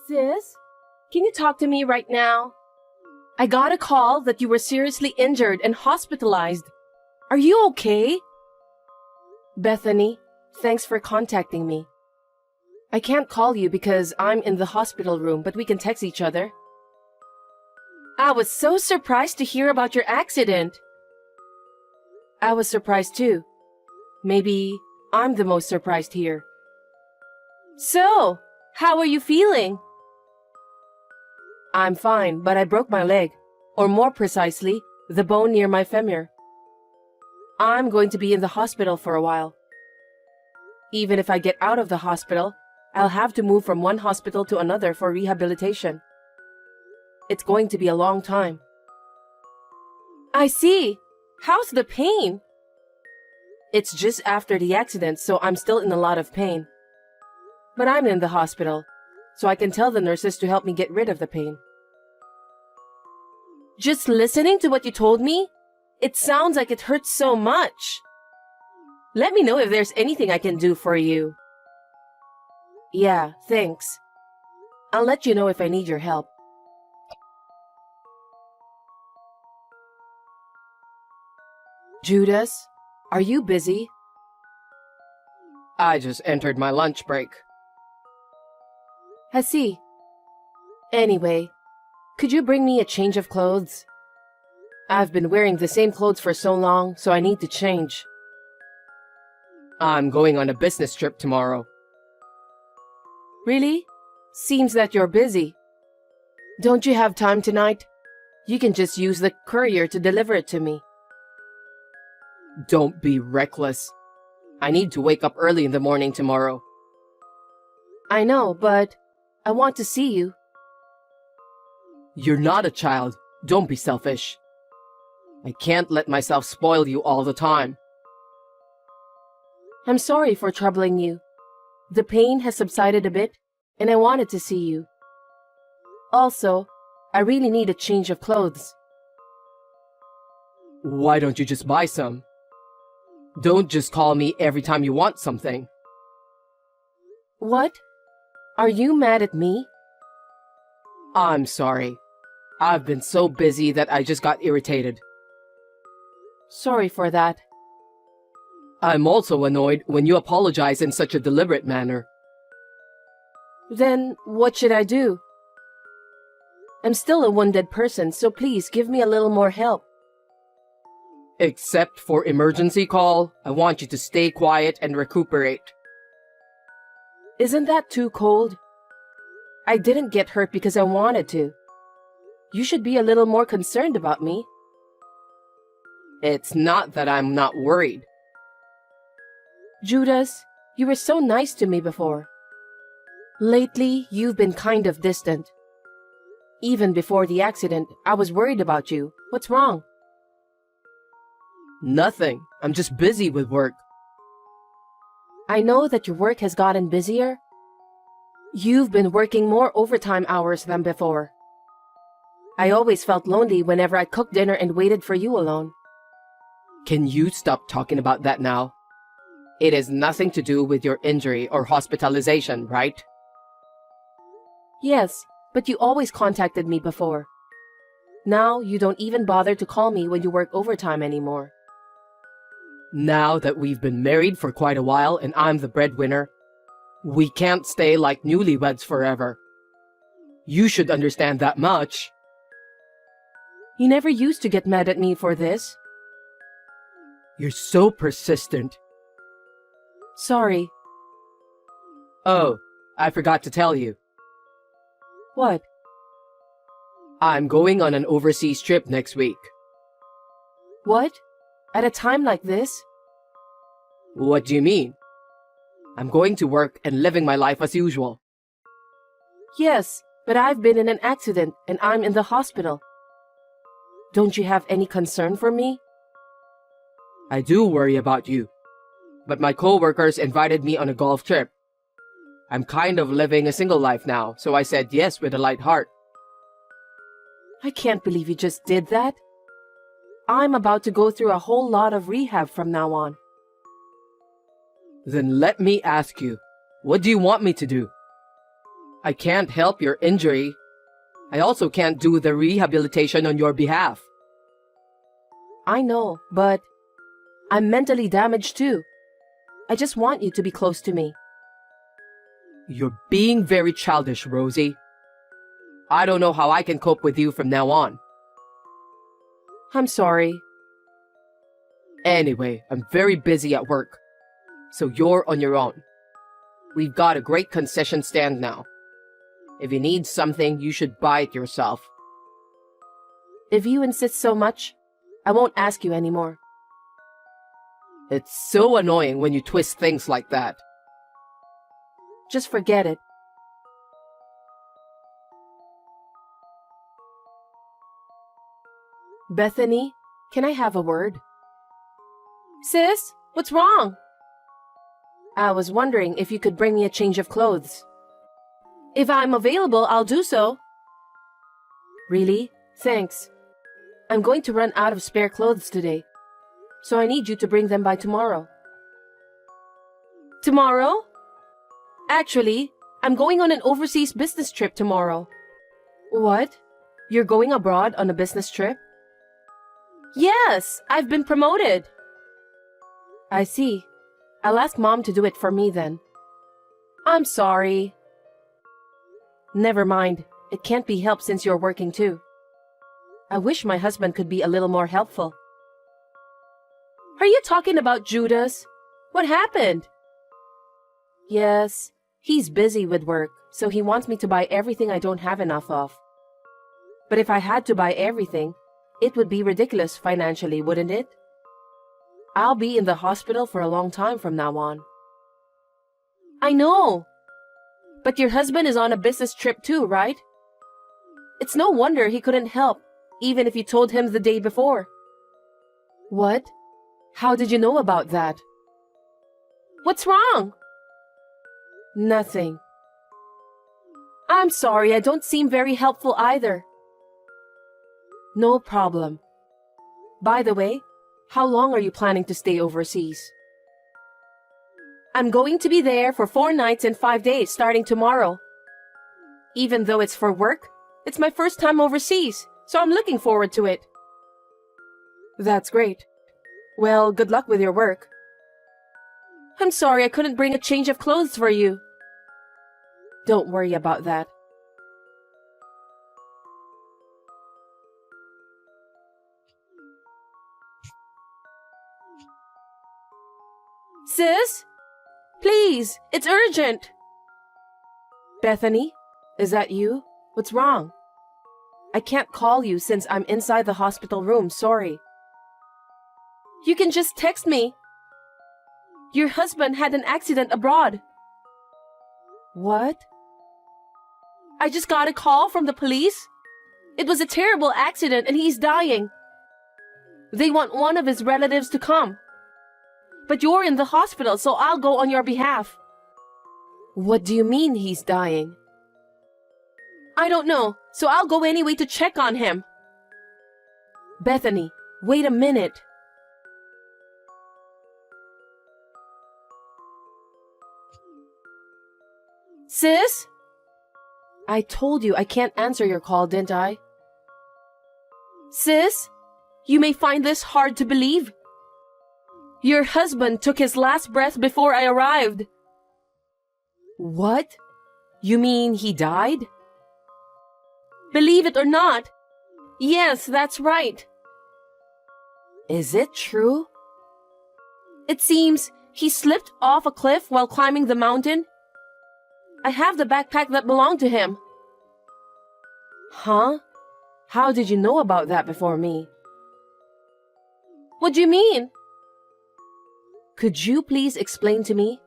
Sis, can you talk to me right now? I got a call that you were seriously injured and hospitalized. Are you okay? Bethany, thanks for contacting me. I can't call you because I'm in the hospital room, but we can text each other. I was so surprised to hear about your accident. I was surprised too. Maybe I'm the most surprised here. So, how are you feeling? I'm fine, but I broke my leg, or more precisely, the bone near my femur. I'm going to be in the hospital for a while. Even if I get out of the hospital, I'll have to move from one hospital to another for rehabilitation. It's going to be a long time. I see. How's the pain? It's just after the accident, so I'm still in a lot of pain. But I'm in the hospital, so I can tell the nurses to help me get rid of the pain. Just listening to what you told me, it sounds like it hurts so much. Let me know if there's anything I can do for you. Yeah, thanks. I'll let you know if I need your help. Judas, are you busy? I just entered my lunch break. I see. Anyway, could you bring me a change of clothes? I've been wearing the same clothes for so long, so I need to change. I'm going on a business trip tomorrow. Really? Seems that you're busy. Don't you have time tonight? You can just use the courier to deliver it to me. Don't be reckless. I need to wake up early in the morning tomorrow. I know, but I want to see you. You're not a child. Don't be selfish. I can't let myself spoil you all the time. I'm sorry for troubling you. The pain has subsided a bit, and I wanted to see you. Also, I really need a change of clothes. Why don't you just buy some? Don't just call me every time you want something. What? Are you mad at me? I'm sorry. I've been so busy that I just got irritated. Sorry for that. I'm also annoyed when you apologize in such a deliberate manner. Then, what should I do? I'm still a wounded person, so please give me a little more help. Except for emergency call, I want you to stay quiet and recuperate. Isn't that too cold? I didn't get hurt because I wanted to. You should be a little more concerned about me. It's not that I'm not worried. Judas, you were so nice to me before. Lately, you've been kind of distant. Even before the accident, I was worried about you. What's wrong? Nothing. I'm just busy with work. I know that your work has gotten busier. You've been working more overtime hours than before. I always felt lonely whenever I cooked dinner and waited for you alone. Can you stop talking about that now? It has nothing to do with your injury or hospitalization, right? Yes, but you always contacted me before. Now you don't even bother to call me when you work overtime anymore. Now that we've been married for quite a while and I'm the breadwinner, we can't stay like newlyweds forever. You should understand that much. You never used to get mad at me for this. You're so persistent. Sorry. Oh, I forgot to tell you. What? I'm going on an overseas trip next week. What? At a time like this? What do you mean? I'm going to work and living my life as usual. Yes, but I've been in an accident and I'm in the hospital. Don't you have any concern for me? I do worry about you, but my co-workers invited me on a golf trip. I'm kind of living a single life now, so I said yes with a light heart. I can't believe you just did that. I'm about to go through a whole lot of rehab from now on. Then let me ask you, what do you want me to do? I can't help your injury. I also can't do the rehabilitation on your behalf. I know, but I'm mentally damaged too. I just want you to be close to me. You're being very childish, Rosie. I don't know how I can cope with you from now on. I'm sorry. Anyway, I'm very busy at work, so you're on your own. We've got a great concession stand now. If you need something, you should buy it yourself. If you insist so much, I won't ask you anymore. It's so annoying when you twist things like that. Just forget it. Bethany, can I have a word? Sis, what's wrong? I was wondering if you could bring me a change of clothes. If I'm available, I'll do so. Really? Thanks. I'm going to run out of spare clothes today, so I need you to bring them by tomorrow. Tomorrow? Actually, I'm going on an overseas business trip tomorrow. What? You're going abroad on a business trip? Yes, I've been promoted. I see. I'll ask Mom to do it for me then. I'm sorry. Never mind. It can't be helped since you're working too. I wish my husband could be a little more helpful. Are you talking about Judas? What happened? Yes, he's busy with work, so he wants me to buy everything I don't have enough of. But if I had to buy everything, it would be ridiculous financially, wouldn't it? I'll be in the hospital for a long time from now on. I know. But your husband is on a business trip too, right? It's no wonder he couldn't help, even if you told him the day before. What? How did you know about that? What's wrong? Nothing. I'm sorry, I don't seem very helpful either. No problem. By the way, how long are you planning to stay overseas? I'm going to be there for 4 nights and 5 days starting tomorrow. Even though it's for work, it's my first time overseas, so I'm looking forward to it. That's great. Well, good luck with your work. I'm sorry I couldn't bring a change of clothes for you. Don't worry about that. Sis? Please, it's urgent. Bethany, is that you? What's wrong? I can't call you since I'm inside the hospital room, sorry. You can just text me. Your husband had an accident abroad. What? I just got a call from the police. It was a terrible accident and he's dying. They want one of his relatives to come. But you're in the hospital, so I'll go on your behalf. What do you mean he's dying? I don't know, so I'll go anyway to check on him. Bethany, wait a minute. Sis? I told you I can't answer your call, didn't I? Sis, you may find this hard to believe. Your husband took his last breath before I arrived. What? You mean he died? Believe it or not. Yes, that's right. Is it true? It seems he slipped off a cliff while climbing the mountain. I have the backpack that belonged to him. Huh? How did you know about that before me? What do you mean? Could you please explain to me?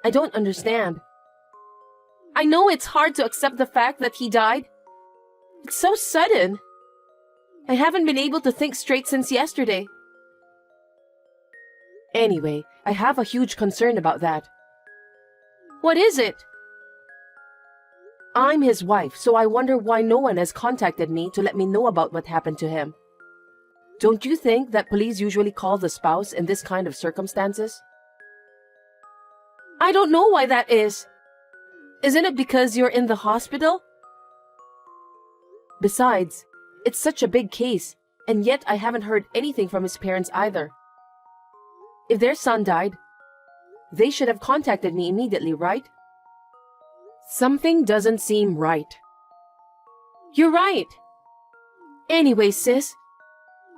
I don't understand. I know it's hard to accept the fact that he died. It's so sudden. I haven't been able to think straight since yesterday. Anyway, I have a huge concern about that. What is it? I'm his wife, so I wonder why no one has contacted me to let me know about what happened to him. Don't you think that police usually call the spouse in this kind of circumstances? I don't know why that is. Isn't it because you're in the hospital? Besides, it's such a big case, and yet I haven't heard anything from his parents either. If their son died, they should have contacted me immediately, right? Something doesn't seem right. You're right. Anyway, sis,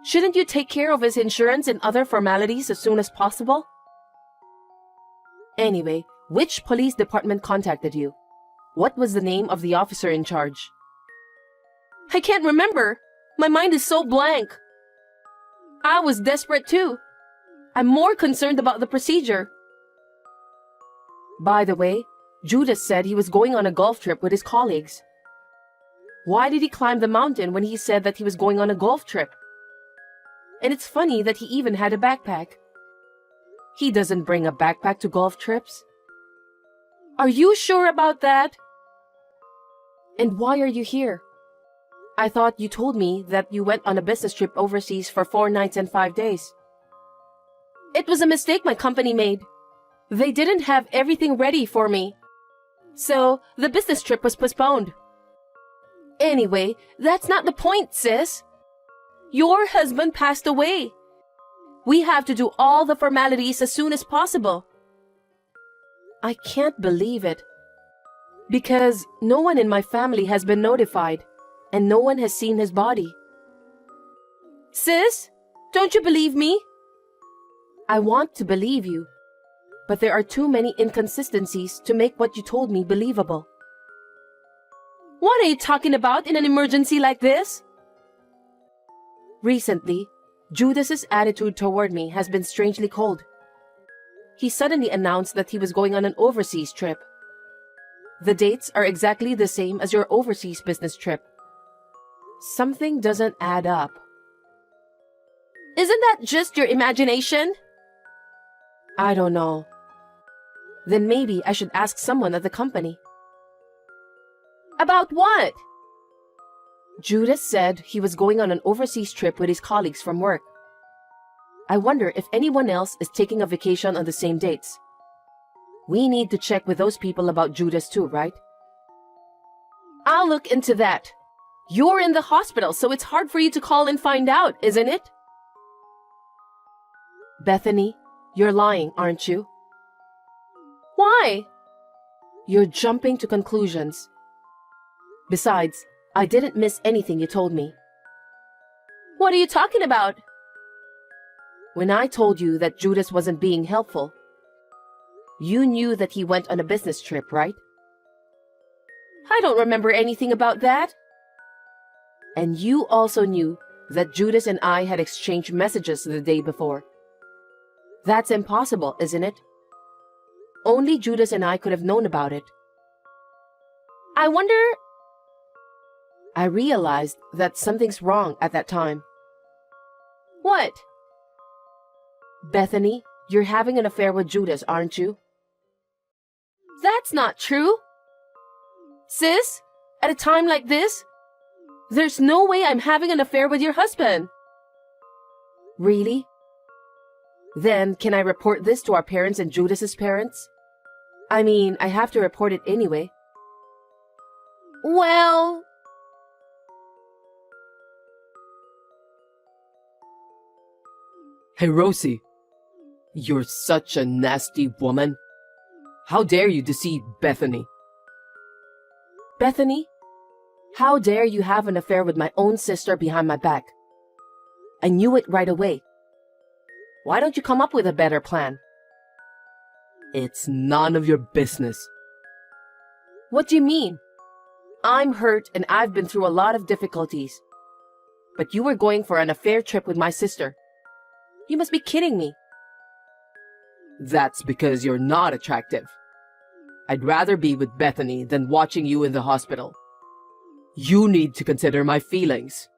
shouldn't you take care of his insurance and other formalities as soon as possible? Anyway, which police department contacted you? What was the name of the officer in charge? I can't remember. My mind is so blank. I was desperate too. I'm more concerned about the procedure. By the way, Judas said he was going on a golf trip with his colleagues. Why did he climb the mountain when he said that he was going on a golf trip? And it's funny that he even had a backpack. He doesn't bring a backpack to golf trips. Are you sure about that? And why are you here? I thought you told me that you went on a business trip overseas for 4 nights and 5 days. It was a mistake my company made. They didn't have everything ready for me. So, the business trip was postponed. Anyway, that's not the point, sis. Your husband passed away. We have to do all the formalities as soon as possible. I can't believe it. Because no one in my family has been notified, and no one has seen his body. Sis, don't you believe me? I want to believe you, but there are too many inconsistencies to make what you told me believable. What are you talking about in an emergency like this? Recently, Judas's attitude toward me has been strangely cold. He suddenly announced that he was going on an overseas trip. The dates are exactly the same as your overseas business trip. Something doesn't add up. Isn't that just your imagination? I don't know. Then maybe I should ask someone at the company. About what? Judas said he was going on an overseas trip with his colleagues from work. I wonder if anyone else is taking a vacation on the same dates. We need to check with those people about Judas too, right? I'll look into that. You're in the hospital, so it's hard for you to call and find out, isn't it? Bethany, you're lying, aren't you? Why? You're jumping to conclusions. Besides, I didn't miss anything you told me. What are you talking about? When I told you that Judas wasn't being helpful, you knew that he went on a business trip, right? I don't remember anything about that. And you also knew that Judas and I had exchanged messages the day before. That's impossible, isn't it? Only Judas and I could have known about it. I wonder... I realized that something's wrong at that time. What? Bethany, you're having an affair with Judas, aren't you? That's not true. Sis, at a time like this, there's no way I'm having an affair with your husband. Really? Then, can I report this to our parents and Judas's parents? I mean, I have to report it anyway. Well... Hey, Rosie. You're such a nasty woman. How dare you deceive Bethany? Bethany, how dare you have an affair with my own sister behind my back? I knew it right away. Why don't you come up with a better plan? It's none of your business. What do you mean? I'm hurt and I've been through a lot of difficulties. But you were going for an affair trip with my sister. You must be kidding me. That's because you're not attractive. I'd rather be with Bethany than watching you in the hospital. You need to consider my feelings.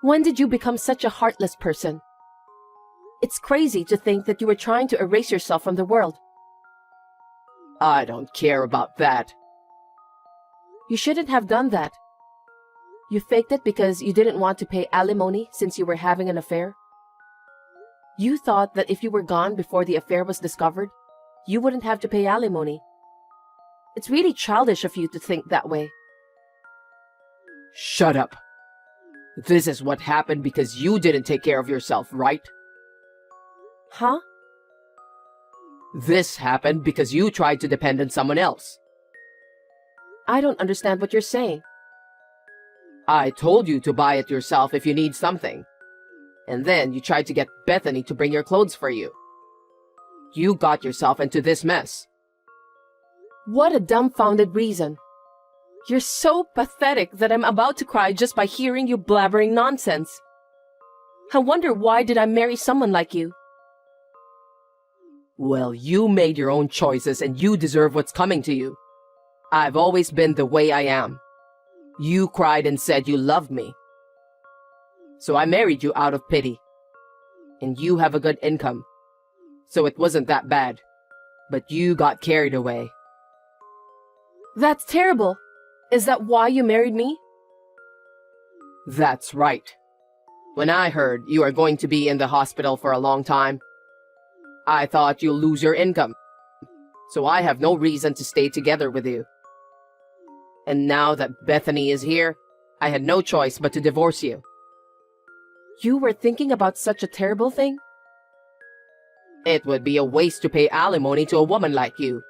When did you become such a heartless person? It's crazy to think that you were trying to erase yourself from the world. I don't care about that. You shouldn't have done that. You faked it because you didn't want to pay alimony since you were having an affair. You thought that if you were gone before the affair was discovered, you wouldn't have to pay alimony. It's really childish of you to think that way. Shut up. This is what happened because you didn't take care of yourself, right? Huh? This happened because you tried to depend on someone else. I don't understand what you're saying. I told you to buy it yourself if you need something. And then you tried to get Bethany to bring your clothes for you. You got yourself into this mess. What a dumbfounded reason. You're so pathetic that I'm about to cry just by hearing you blabbering nonsense. I wonder why did I marry someone like you? Well, you made your own choices and you deserve what's coming to you. I've always been the way I am. You cried and said you loved me. So I married you out of pity. And you have a good income. So it wasn't that bad. But you got carried away. That's terrible. Is that why you married me? That's right. When I heard you are going to be in the hospital for a long time, I thought you'll lose your income. So I have no reason to stay together with you. And now that Bethany is here, I had no choice but to divorce you. You were thinking about such a terrible thing? It would be a waste to pay alimony to a woman like you.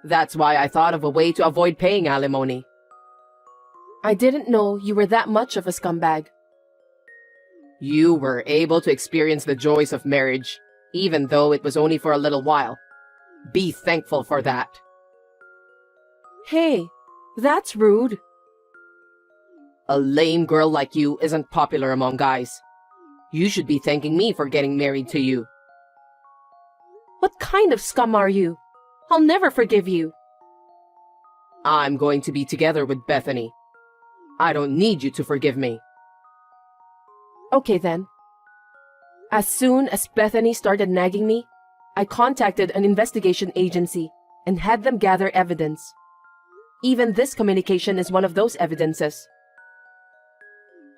That's why I thought of a way to avoid paying alimony. I didn't know you were that much of a scumbag. You were able to experience the joys of marriage, even though it was only for a little while. Be thankful for that. Hey, that's rude. A lame girl like you isn't popular among guys. You should be thanking me for getting married to you. What kind of scum are you? I'll never forgive you. I'm going to be together with Bethany. I don't need you to forgive me. Okay then. As soon as Bethany started nagging me, I contacted an investigation agency and had them gather evidence. Even this communication is one of those evidences.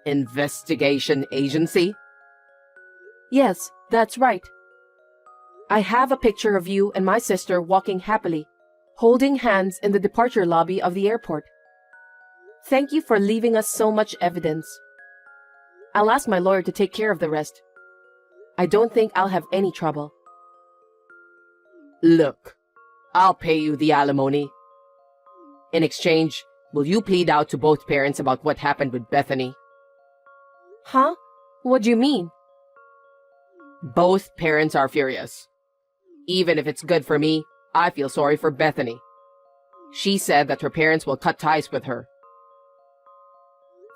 Investigation agency? Yes, that's right. I have a picture of you and my sister walking happily, holding hands in the departure lobby of the airport. Thank you for leaving us so much evidence. I'll ask my lawyer to take care of the rest. I don't think I'll have any trouble. Look, I'll pay you the alimony. In exchange, will you plead out to both parents about what happened with Bethany? Huh? What do you mean? Both parents are furious. Even if it's good for me, I feel sorry for Bethany. She said that her parents will cut ties with her.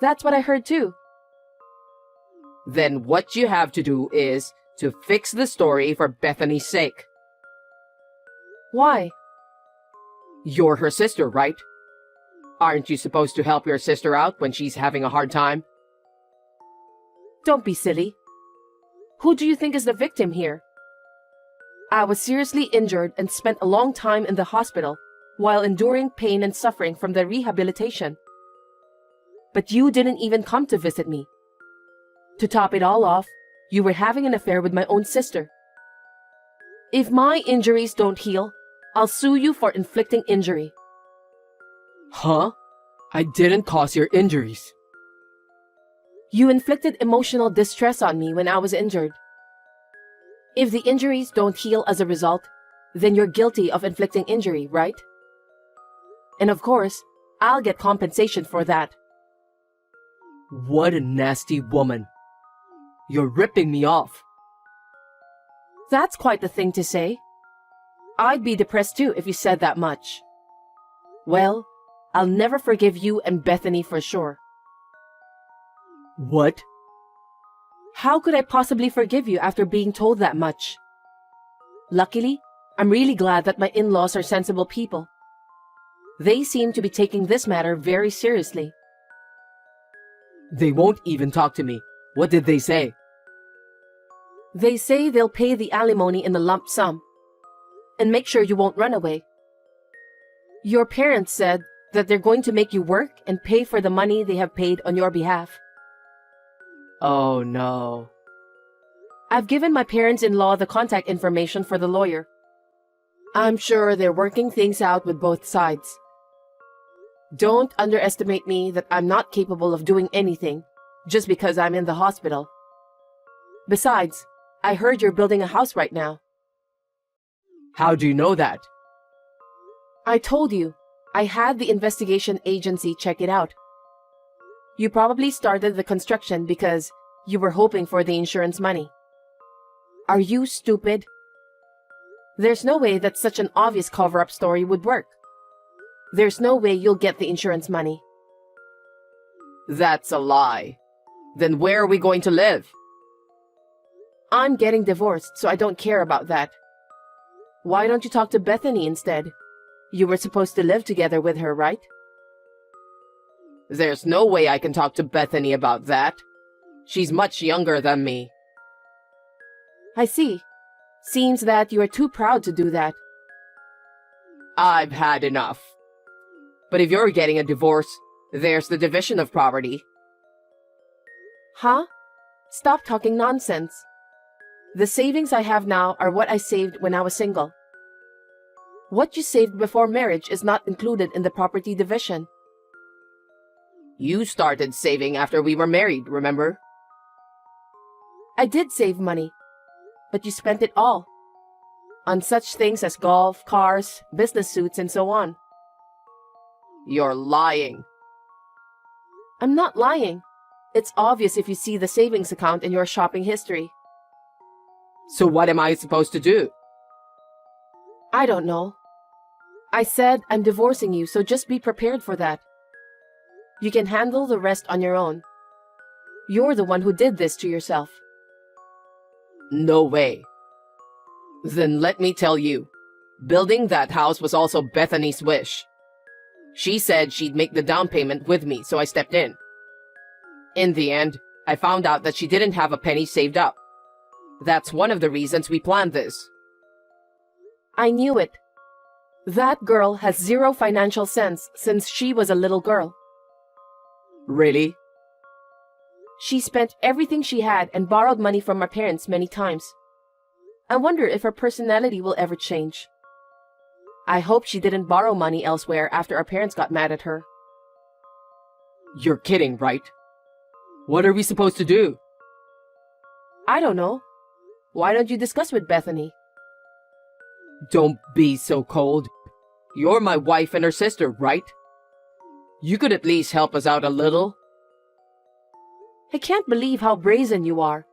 That's what I heard too. Then what you have to do is to fix the story for Bethany's sake. Why? You're her sister, right? Aren't you supposed to help your sister out when she's having a hard time? Don't be silly. Who do you think is the victim here? I was seriously injured and spent a long time in the hospital while enduring pain and suffering from the rehabilitation. But you didn't even come to visit me. To top it all off, you were having an affair with my own sister. If my injuries don't heal, I'll sue you for inflicting injury. Huh? I didn't cause your injuries. You inflicted emotional distress on me when I was injured. If the injuries don't heal as a result, then you're guilty of inflicting injury, right? And of course, I'll get compensation for that. What a nasty woman. You're ripping me off. That's quite the thing to say. I'd be depressed too if you said that much. Well, I'll never forgive you and Bethany for sure. What? How could I possibly forgive you after being told that much? Luckily, I'm really glad that my in-laws are sensible people. They seem to be taking this matter very seriously. They won't even talk to me. What did they say? They say they'll pay the alimony in the lump sum and make sure you won't run away. Your parents said that they're going to make you work and pay for the money they have paid on your behalf. Oh no. I've given my parents-in-law the contact information for the lawyer. I'm sure they're working things out with both sides. Don't underestimate me that I'm not capable of doing anything just because I'm in the hospital. Besides, I heard you're building a house right now. How do you know that? I told you, I had the investigation agency check it out. You probably started the construction because you were hoping for the insurance money. Are you stupid? There's no way that such an obvious cover-up story would work. There's no way you'll get the insurance money. That's a lie. Then where are we going to live? I'm getting divorced, so I don't care about that. Why don't you talk to Bethany instead? You were supposed to live together with her, right? There's no way I can talk to Bethany about that. She's much younger than me. I see. Seems that you are too proud to do that. I've had enough. But if you're getting a divorce, there's the division of property. Huh? Stop talking nonsense. The savings I have now are what I saved when I was single. What you saved before marriage is not included in the property division. You started saving after we were married, remember? I did save money, but you spent it all. On such things as golf, cars, business suits, and so on. You're lying. I'm not lying. It's obvious if you see the savings account in your shopping history. So what am I supposed to do? I don't know. I said I'm divorcing you, so just be prepared for that. You can handle the rest on your own. You're the one who did this to yourself. No way. Then let me tell you, building that house was also Bethany's wish. She said she'd make the down payment with me, so I stepped in. In the end, I found out that she didn't have a penny saved up. That's one of the reasons we planned this. I knew it. That girl has zero financial sense since she was a little girl. Really? She spent everything she had and borrowed money from her parents many times. I wonder if her personality will ever change. I hope she didn't borrow money elsewhere after our parents got mad at her. You're kidding, right? What are we supposed to do? I don't know. Why don't you discuss with Bethany? Don't be so cold. You're my wife and her sister, right? You could at least help us out a little. I can't believe how brazen you are.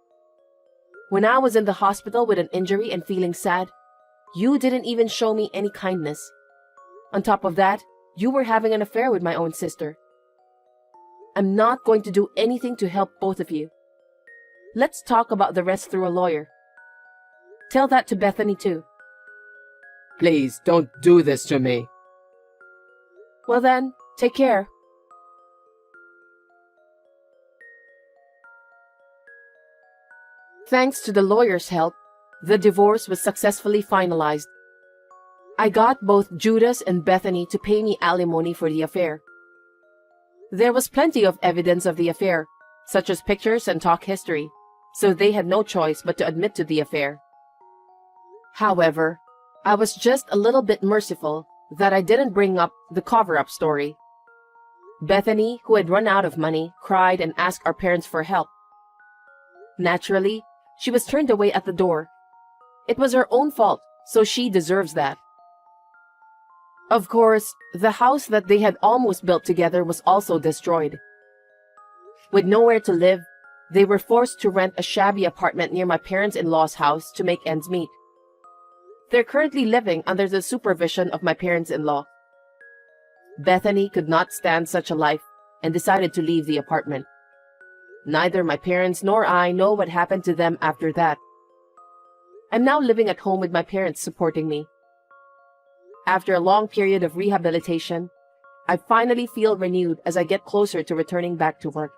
When I was in the hospital with an injury and feeling sad, you didn't even show me any kindness. On top of that, you were having an affair with my own sister. I'm not going to do anything to help both of you. Let's talk about the rest through a lawyer. Tell that to Bethany too. Please, don't do this to me. Well then, take care. Thanks to the lawyer's help, the divorce was successfully finalized. I got both Judas and Bethany to pay me alimony for the affair. There was plenty of evidence of the affair, such as pictures and talk history, so they had no choice but to admit to the affair. However, I was just a little bit merciful that I didn't bring up the cover-up story. Bethany, who had run out of money, cried and asked our parents for help. Naturally, she was turned away at the door. It was her own fault, so she deserves that. Of course, the house that they had almost built together was also destroyed. With nowhere to live, they were forced to rent a shabby apartment near my parents-in-law's house to make ends meet. They're currently living under the supervision of my parents-in-law. Bethany could not stand such a life and decided to leave the apartment. Neither my parents nor I know what happened to them after that. I'm now living at home with my parents supporting me. After a long period of rehabilitation, I finally feel renewed as I get closer to returning back to work.